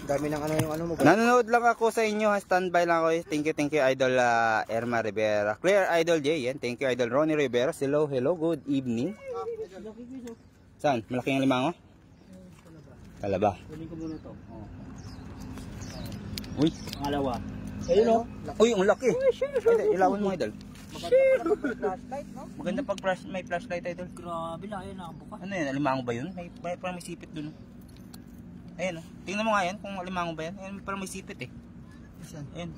Dami ng ano yung ano mo. Nanonood lang ako sa inyo, ha. Standby lang ako. Thank you Idol Erma Rivera. Clear Idol J, yan. Thank you Idol Ronnie Rivera. Hello, good evening. Saan? Malaking ang limango? Talaba. Kunin ko muna ito. Uy, Pangalawa. Ayun o. uy, ang laki. Idol, ilawan mo Idol. Flashlight, no? Maganda pag may flashlight Idol. Grabe lang, ayun nakabuka. Ano yan? Alimango ba yun? Parang may sipit dun. Ayan o. Tingnan mo nga yan kung alimango ba yan. Ayan, parang may sipit eh. Saan? Ayun.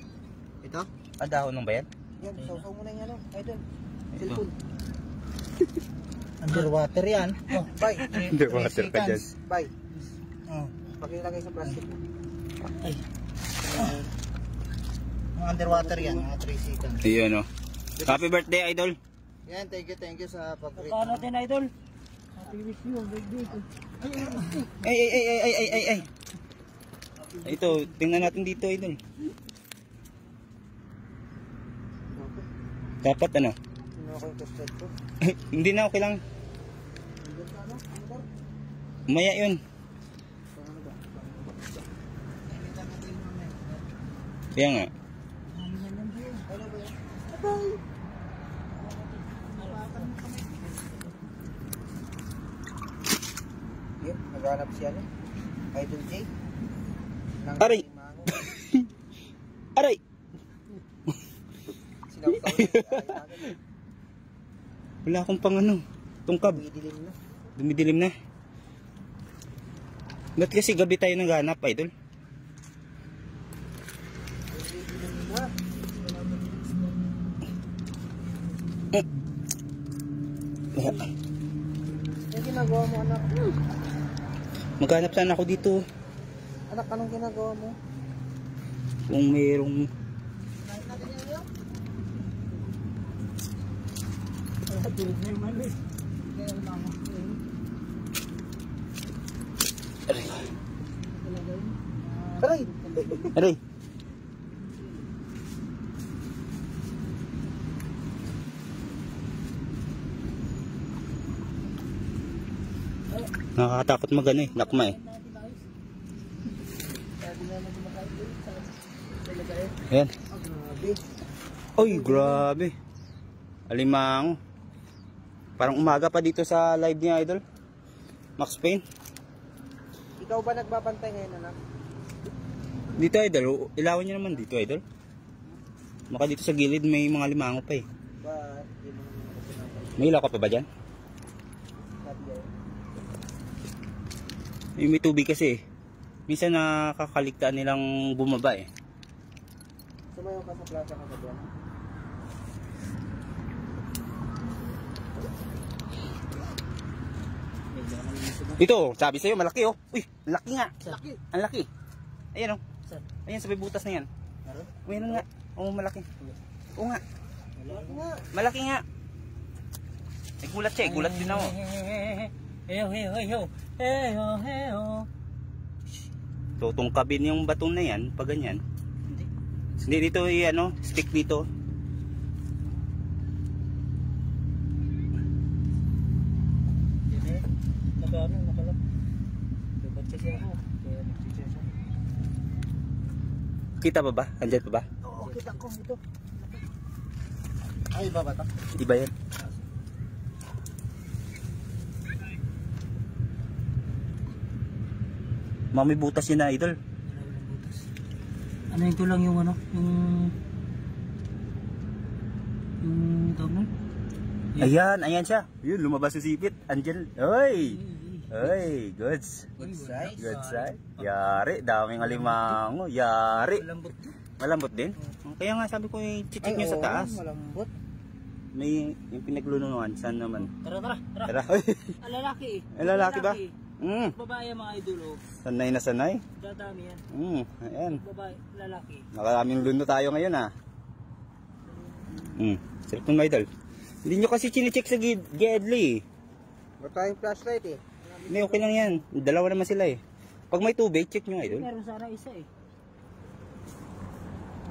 Ito? Ah, dahon ng bayan? Yan, sausaw mo na yung ano, idol. Ito. Cellphone. Underwater yan. Oh, bye. Underwater ka dyan. Bye. Oh. Pakilagay sa plastic. Ay. Mga underwater yan, mga 3 seconds. Ayun o. Happy birthday, idol. Yan, thank you sa pag-rate. Saka natin, idol. Happy wish you, birthday ko. Ay. Ito, tingnan natin dito, idol. Dapat ano? Sino ako yung tested ko? Hindi na, okay lang. Maya yun. Kaya nga. Yun, naghanap siya ano. Idol J. Nang Aray! mango. Aray! Sinawsaw na. Wala akong pang ano. Tungkab. Didilim na. Dumidilim na. Ba't kasi gabi tayo naghanap, idol? Yung ginagawa mo, anak. Maghanap sana ako dito. Anak, anong ginagawa mo? Kung mayroong... Aray! Aray! Nakakatakot magano eh. Nakma eh. Ayan. Oy, grabe. Alimango. Parang umaga pa dito sa live niya, idol. Max Payne. Ikaw ba nagbabantay ngayon, anak? Dito, idol. Ilawan niyo naman dito, idol. Baka dito sa gilid may mga limango pa eh. Ba, di mo naman ako pinapay. May ilaw ka pa ba dyan? Sabi yan. May tubig kasi. Minsan nakakaligtaan nilang bumaba eh. Sumayaw ka sa plaza ka ba? Ito, sabi sa'yo, malaki oh. Uy, laki nga. Laki. Ang laki. Ayan oh. Saan? Ayan, sa may butas na yan. Ayan nga. Oo, malaki. Oo nga. Laki nga. Malaki nga. Ay, gulat siya eh. Gulat din ako. Heyo. Tutungkabin yung batong na yan, pag ganyan. Hindi dito ano, stick dito. Nakalap. Dapat kasi ako. Kaya nagsichesa. Kita pa ba? Andyan pa ba? Oo, kita ko ito. Ay, babatak. Di ba yan? Mami butas yun na, idol. Ano yun ko lang yung ano? Yung tawag nun? Ayan siya. Yun, lumabas yung sipit. Andyan. Oy! Oy, goods. Good size. Good side. Yari, daming alimango. Yari. Malambot. Malambot din? Kaya nga sabi ko yung chichik nyo sa taas. Malambot. May yung pinaglulunuan. Saan naman? Tara. Tara. Oy! Ang lalaki eh. Ang lalaki ba? Babae ang mga idol oh. Sanay na sanay. Dadami yan. Ayan. Babae, lalaki. Nakaraming luno tayo ngayon ah. Sarap ng idol. Hindi nyo kasi chine-check sa Gedli. Wala tayong flashlight eh. Hindi, okay lang yan. Dalawa naman sila eh. Pag may tubig, check nyo idol. Meron sana isa eh.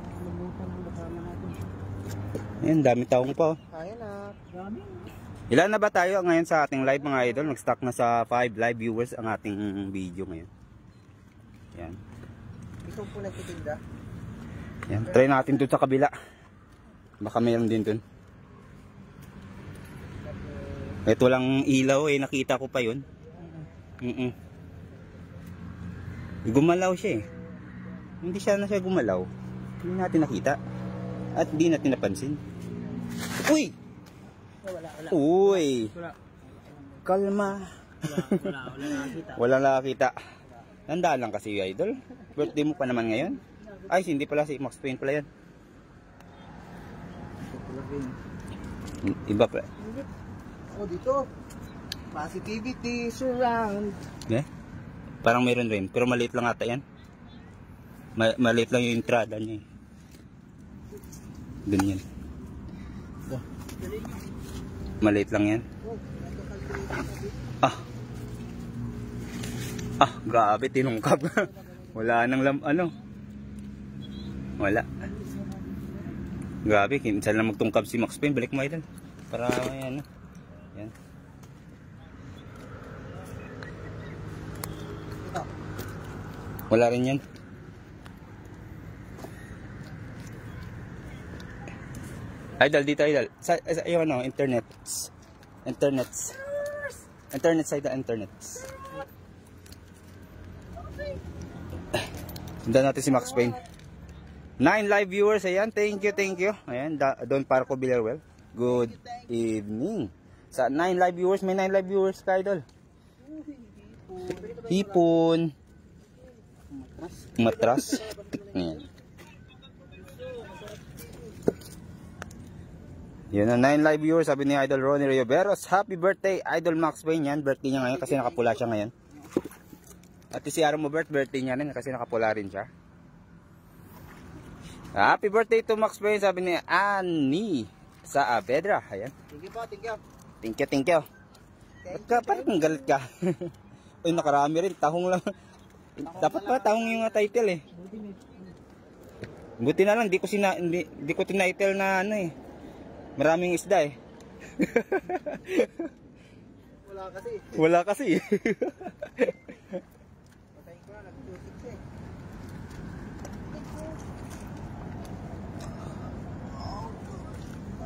Nakalimutan ang kasama natin. Ayan, dami taong pa oh. Ay, anak. Dami. Ilan na ba tayo ngayon sa ating live mga idol? Nag-stock na sa 5 live viewers ang ating video ngayon. Yan. Ikaw po nagtitinda. Yan. Try natin dun sa kabila. Baka mayroon din dun. Ito lang ilaw eh. Nakita ko pa yun. Gumalaw siya eh. Hindi siya gumalaw. Hindi natin nakita. At hindi natin napansin. Uy! Wala. Uy! Wala. Kalma. Wala nakakita. Walang nakakita. Tandaan lang kasi idol. Birthday mo pa naman ngayon. Ay, hindi pala si Max Payne pala yan. Iba pala. Oh, dito. Positivity surround. Eh? Parang meron rin, pero maliit lang ata yan. Maliit lang yung entrada niya. Ganyan. Maliit lang yan. Grabe, tinungkap. Wala nang wala. Grabe, kinsan lang magtungkap si Max Payne. Balik mo idol. Para yan. Yan. Wala rin yan. Idol, dito idol. Yung ano, internet side, internet. Sundan natin si Max Payne. 9 live viewers, ayan. Thank you. Ayan, Don Parco Villarwell. Good evening. Sa 9 live viewers, may 9 live viewers ka, idol. Hipon. Matras. Ayan. Yun na, 9 live viewers, sabi ni Idol Ronnie Rioberos. Happy birthday, Idol Max Payne. Yan, birthday niya ngayon kasi nakapula siya ngayon. At si Aaron Mobert, birthday niya rin kasi nakapula rin siya. Happy birthday to Max Payne, sabi ni Annie Saavedra. Ayan. Thank you po, thank you. Thank you. Ba't ka, parang galit ka? Uy, nakarami rin, tahong lang. Dapat pa tahong yung title eh. Buti na lang, di ko tinitle na ano eh. Maraming isda eh. Wala kasi. Patayin ko na, nag-26 eh.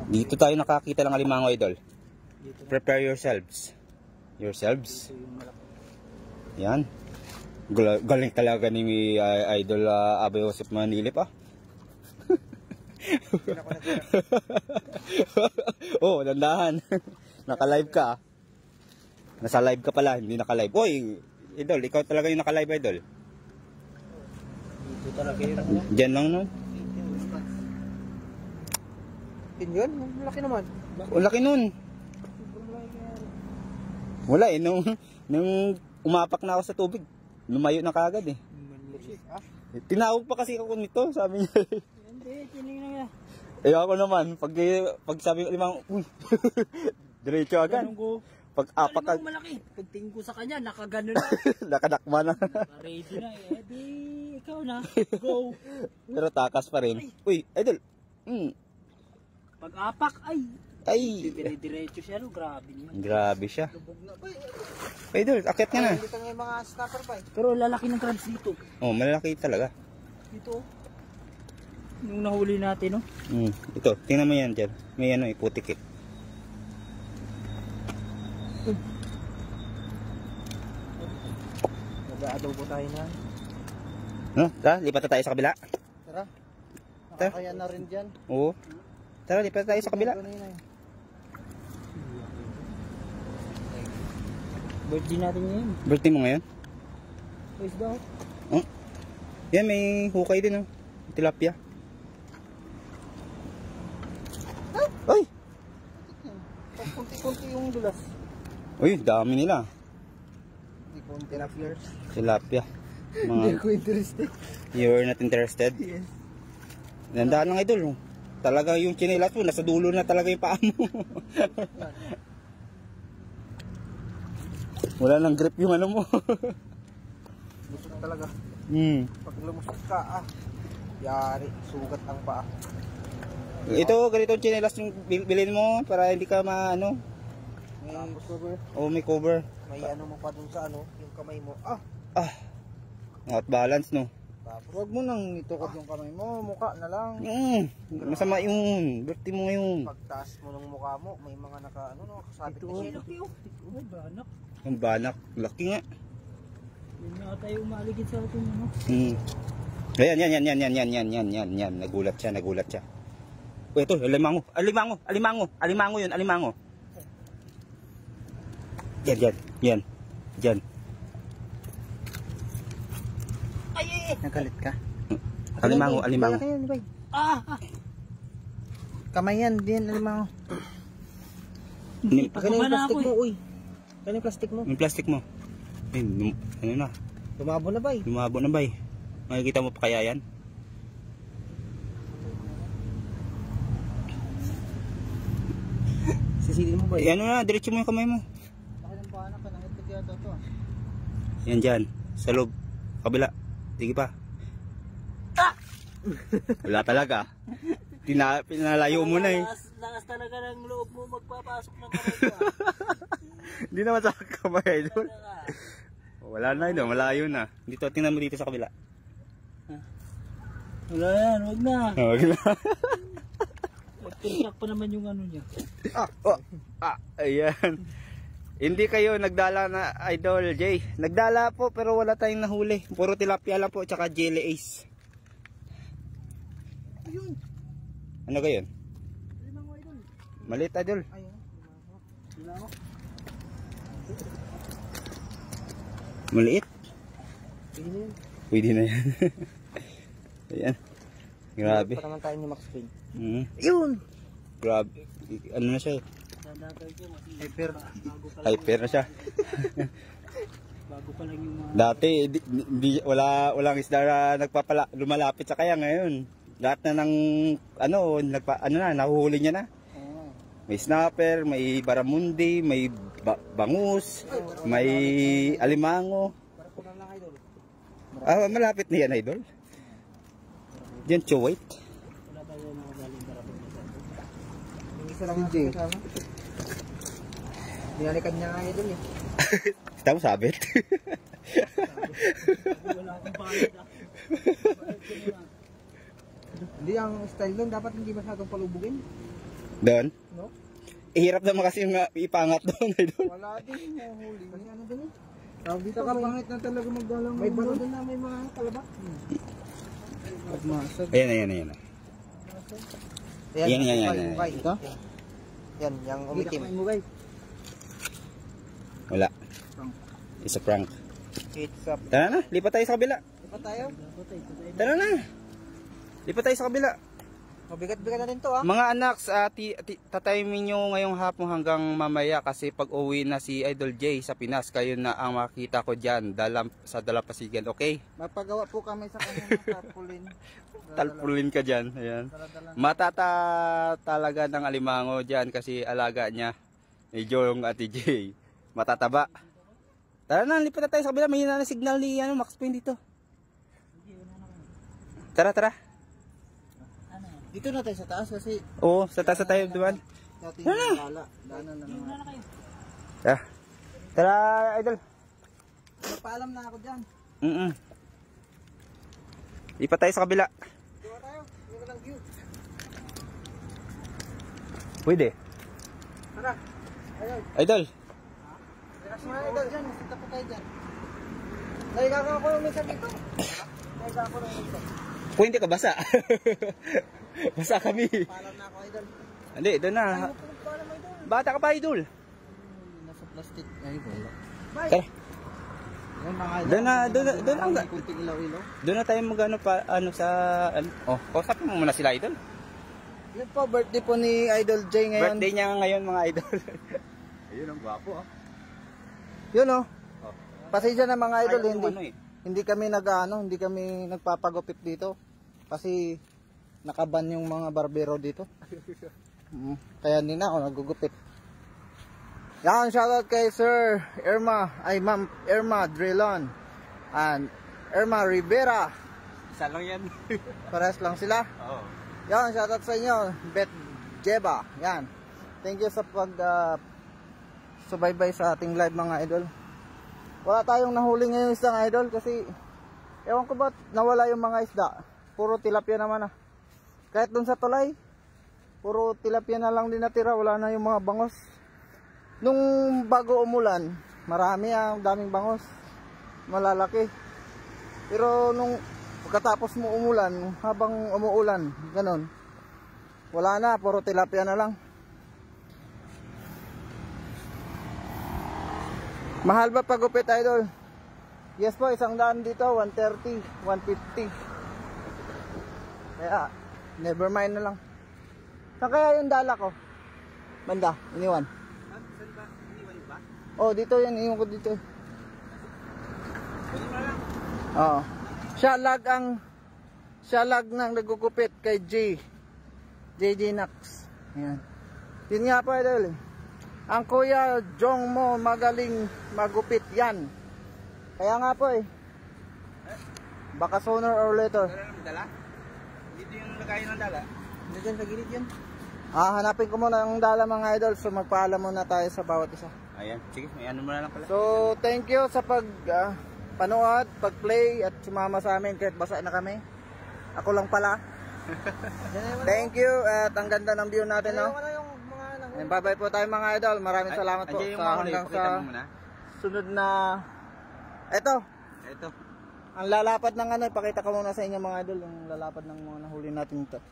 Dito tayo nakakita ng alimango, idol. Prepare yourselves. Yan. Galing talaga ni Idol Abe Joseph Manilip ah. Oh, dandahan. Naka-live ka ah. Nasa live ka pala, hindi naka-live. Oy, Idol, ikaw talaga yung naka-live, Idol. Dito talaga yun. Diyan lang no. Yun, malaki naman. Laki nun. Wala eh, nung umapak na ako sa tubig, lumayo na kagad eh. Tinawag pa kasi ako nito, sabi niya. Hindi, tinignan niya. Eh ako naman, pag sabi ko limang, uy, diretso agad. Pag apak ka, Malaki. Pagtingin ko sa kanya, nakaganon na. nakadakma na. Ready na eh. Di, ikaw na. Go. Pero takas pa rin. Uy, Idol. Pag-apak, Ay. Diretso siya, no? Grabe niya. Grabe siya. Lubog na. Uy, Idol, akit ka na. dito nga yung mga snapper ba eh. Pero lalaki ng crabs dito. Oh, malaki talaga. Dito. Yung nahuli natin, no? Ito, tingnan mo yan dyan. May ano, iputik eh. Nag-aadobo tayo na. No? Tara, lipat na tayo sa kabila. Tara. Nakakaya na rin dyan. Oo. Tara, lipat na tayo sa kabila. Birthday natin ngayon. Birthday mo ngayon? Please daw. Oh. Yan, may hukay din oh. Tilapia. Ay! Kunti-kunti yung dulas. Uy, dami nila. Kunti na flirt. Tilapia. Hindi ko interested. You're not interested? Yes. Nandaan lang idol. Talaga yung chinelas mo, nasa dulo na talaga yung paa mo. Wala nang grip yung ano mo. Busog talaga. Pag lumusot ka, yari, sugat ang paa. Ito, ganito yung chinelas yung bilhin mo para hindi ka maano. May cover. Oh, may cover. May ano mo pa dun sa ano, yung kamay mo. Not balance no. Huwag mo nang itukod yung kamay mo, mukha na lang. Masama yung birthday mo ngayon. Pagtaas mo ng mukha mo, may mga naka, ano, nakasabit na siya. Oh, banak. Ang banak, laki nga. Yun na tayo umaligid sa atin, ano? Yan. Nagulat siya. Oh, ito, alimango. Yun, alimango. Yan. Nagalit ka? Alimango, alimango. Kaya yan, bay. Ah! Kamay yan, din alimango. Ni- Akin na yung Pagkaba na plastic ako mo, eh. uy. Akin na yung plastic mo. Yung plastic mo. Ay, ano na, Lumabo na, bay. lumabo na bay. Makikita mo pa kaya yan? Sisilin mo, bay. Ano na, diretso mo yung kamay mo. Akin ang pahanak ka, nangitig yata ito ah. Yan dyan, sa loob. Kabila. Sige pa. Wala talaga. Pinalayo mo na eh. Lakas talaga ng loob mo magpapasok ng kamay ko ah. Hindi naman sa kamay idol. Wala na idol, malayo na. Dito, tingnan mo dito sa kabila. Wala yan, wag na. Wag na. Tinsak pa naman yung ano niya. Ayan. Hindi kayo nagdala na idol Jay. Nagdala po pero wala tayong nahuli. Puro tilapia lang po tsaka jelly ace. Ayun. Ano ba yun? Alimango, idol. Maliit idol. Ayun. Alimango. Maliit? Pwede na yun. Pwede na yan. Ayan. Grabe. Pa naman tayo ni Max Payne. Yun. Grabe. Ano na siya? Dadakay ko kasi Hyper. Hyper na siya. bago pa lang yung mga... Dati walang isda na lumalapit sa kaya ngayon. Lahat na ng nahuhuli niya na. May snapper, may baramundi, may bangus, may alimango. Malapit na yan idol. Diyan chowait. Wala tayo nakagaling darapin nito. Yung isa lang ang kasama. Dinalikan niya nga idol eh. Tama sabit. Wala akong bayad ah. Hindi, ang style doon dapat hindi masyadong palubugin. Doon? No? Hirap naman kasi yung ipangat doon idol. Wala din huli. Kasi ano din eh. Tawag dito kapangit na talaga magdalang. May baro din na may mga kalaba. Pagmasag. Ayan. Yan. Ito? Yan, yung umitim. Wala. It's a prank. It's up. Tara na, lipat tayo sa kabila. Diba tayo? Tara na. Lipat tayo sa kabila. Mabigat-bigat na din to ah. Mga anak, tatayimin nyo ngayong hapon hanggang mamaya kasi pag uwi na si Idol J sa Pinas, kayo na ang makita ko dyan sa Dalampasigan, okay? Magpagawa po kami sa kanyang tarpaulin. Talpulin ka dyan, ayan. Matata talaga ng alimango dyan kasi alaga niya ni Jong Ate J. Matataba. Tara na, lipat na tayo sa kabila, may na signal ni Max Payne dito. Tara. Dito na tayo sa taas kasi Oo, sa taas na tayo, diba? dating nalala. Daanan na naman. Tara, Idol. Magpaalam na ako dyan. Lipat tayo sa kabila. Diba tayo? Yung walang view. Pwede. Tara. Ayun. Idol. Relax mo na idol dyan. Masita po tayo dyan. Naigaga ako yung minsan dito. Naigaga ako yung minsan. Pwede ka basa. Basa kami. Paalam na ako idol. Hindi, doon na. Paalam idol. Bata ka pa, Idol. Nasa plastic. Ay, wala. Tara. Yun mga idol. Doon ang May kunting ilaw-ilaw. doon na tayo magano pa sa kausapin mo muna sila Idol. Yun po, birthday po ni Idol J ngayon. Birthday niya ngayon mga Idol. Ayun ang gwapo ah. Yun oh. Pasensya na mga idol, Ayaw nung hindi kami hindi kami nagpapagupit dito. Kasi nakaban yung mga barbero dito. Kaya hindi na ako nagugupit. Yan, shoutout kay Sir Ma'am Irma Drilon and Irma Rivera. Isa lang yan. Pares lang sila. Oo. Yan, shoutout sa inyo, Bet Jeba. Yan. Thank you sa subaybay sa ating live mga idol. Wala tayong nahuli ngayon isang idol kasi ewan ko ba't nawala yung mga isda. Puro tilapia naman ah. Kahit dun sa tulay, puro tilapia na lang din natira. Wala na yung mga bangos. Nung bago umulan, marami daming bangos. Malalaki. Pero nung pagkatapos mo umulan, habang umuulan, ganun, wala na, puro tilapia na lang. Mahal ba pagupit idol? Yes po, 100 dito, 130, 150. Kaya, never mind na lang. Saan kaya yung dala ko? Banda, iniwan. Saan ba? Iniwan ba? Oh, dito yan, iniwan ko dito. Pwede mo lang. Oo. Siya lag nang nagugupit kay JJ Nax. Yan. Yun nga po, idol. Ang kuya Jong mo magaling magupit yan. Kaya nga po baka sooner or later. Wala naman dala? Dito yung lagayan ng dala? Hindi dyan sa gilid yan. Hanapin ko muna ang dala mga idol. So magpaalam muna tayo sa bawat isa. Ayan, sige, may ano muna lang pala. So thank you sa panood, pag-play at sumama sa amin kahit basa na kami. Ako lang pala. Thank you at ang ganda ng view natin, no? And bye-bye po tayo mga idol. Maraming salamat po sa hanggang sa sunod na Ito. Ang lalapad ng ano, ipakita ko muna sa inyo mga idol, yung lalapad ng mga nahuli natin ito.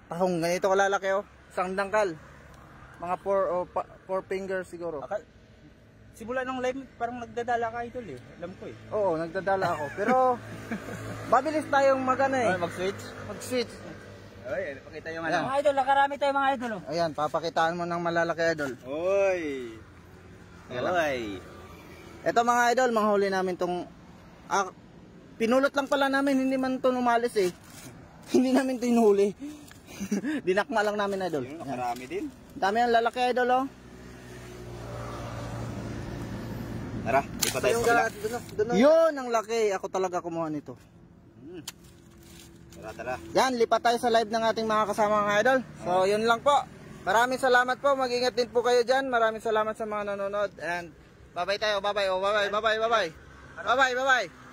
Tahong ganito kalalaki isang dangkal. Mga 4 fingers siguro. Simula ng live, parang nagdadala ka idol Alam ko Oo, nagdadala ako. Pero mabilis tayong Mag-switch? Mag-switch. Ay, pakita yung Mga idol, nakarami tayo mga idol. Ayan, papakitaan mo ng malalaki idol. Oy! Ito mga idol, manghuli namin tong pinulot lang pala namin, hindi man to umalis Hindi namin tinuli. Dinakma lang namin idol. Yung nakarami din. Dami ang lalaki idol Tara, di pa tayo sa kabila. Yun ang laki. Ako talaga kumuha nito. Tara. Yan, lipat tayo sa live ng ating mga kasama mga idol. So yun lang po. Maraming salamat po. Mag-ingat din po kayo dyan. Maraming salamat sa mga nanonood. And bye-bye tayo. Bye-bye. Bye-bye.